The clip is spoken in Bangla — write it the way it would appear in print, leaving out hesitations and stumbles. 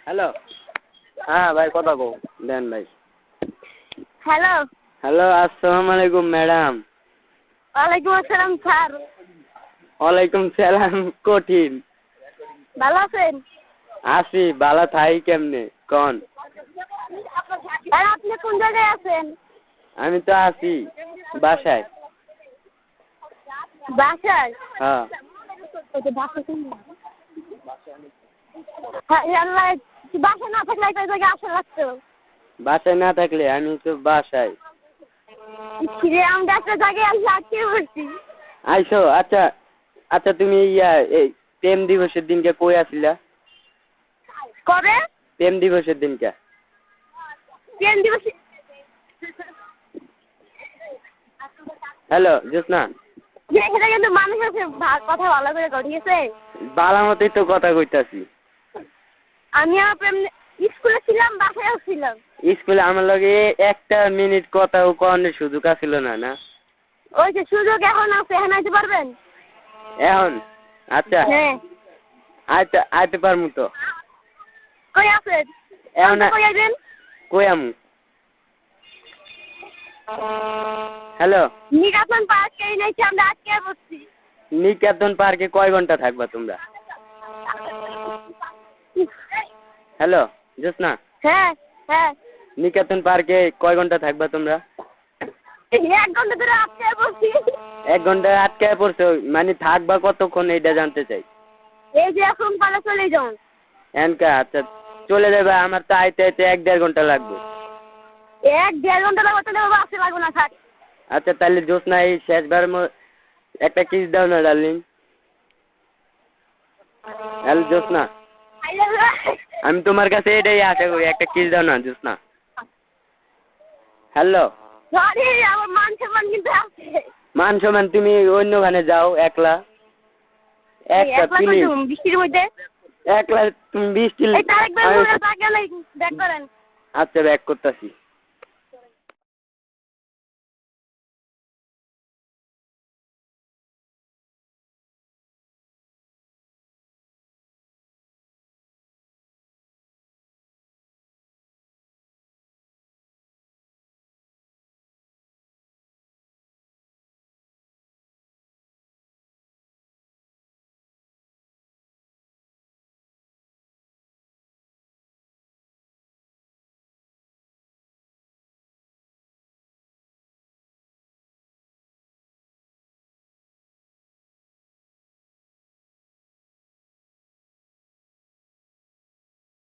হ্যালো হ্যাঁ ভাই কথা কও দেন ভাই। হ্যালো হ্যালো আসসালামু আলাইকুম ম্যাডাম। ওয়ালাইকুম আসসালাম স্যার। ওয়ালাইকুম সালাম কঠিন। ভালো আছেন? আছি বালা থাই কেমনে কোন? আর আপনি কোন জায়গায় আছেন? আমি তো আছি বাসায়। বাসায়? হ্যাঁ আল্লাহ, বাসায় না থাকলে একটা জায়গায় আসা লাগতো। বাসায় না থাকলে আমি তো বাসায়। আমরা একটা জায়গায় আসলে আটকে পড়ছি। আইসো আচ্ছা আচ্ছা তুমি এই প্রেম দিবসের দিনকে কই আছিলা? কবে? প্রেম দিবসের দিনকে। প্রেম দিবস। হ্যালো জ্যোৎস্না। এখানে কিন্তু মানুষ আছে, কথা ভালো করে কর, ঠিক আছে? বালা মতোই তো কথা কইতাছি। আমি আমার প্রেম স্কুলে ছিলাম, বাসায়ও ছিলাম। স্কুলে আমার লগে একটা মিনিট কথাও কনের সুযোগ আছিল না না? ওই যে সুযোগ এখন আছে, এখন আইতে পারবেন? এখন আচ্ছা হ্যাঁ আইতে পারমু তো। কই আছেন? এখন কই আইবেন? কই আমু? হ্যালো নিকাতন পার্কে এনেছি, আমরা আটকে বসছি। নিকেতন পার্কে কয় ঘন্টা থাকবা তোমরা? হ্যালো জ্যোৎস্না। হ্যাঁ হ্যাঁ নিকেতন পার্কে কয় ঘন্টা থাকবা তোমরা? 1 ঘন্টা ধরে আটকে বসছি। 1 ঘন্টা আটকায় পড়ছো, মানে থাকবা কতক্ষণ এইটা জানতে চাই। এই যে এখন পালা চলে যান। এনকা আচ্ছা চলে যাবে, আমার তো আইতে আইতে 1-1.5 ঘন্টা লাগবে। 1-1.5 ঘন্টা লাগবে, তাহলে বাসে লাগবে না, থাক। আচ্ছা তাহলে জ্যোৎস্না এই শেষবার একটা কিস দাও না ডার্লিং। হ্যালো জ্যোৎস্না, আমি তোমার কাছে এটাই আশা করি, একটা কিস দাও না জ্যোৎস্না। হ্যালো সরি, আমার মান সম্মান কিন্তু আছে। মান সম্মান তুমি অন্যখানে যাও একলা। একটা প্লিজ বৃষ্টির মধ্যে একলা তুমি 20 এই তারেক ভাই ব্যাক করেন। আচ্ছা ব্যাক করতেছি।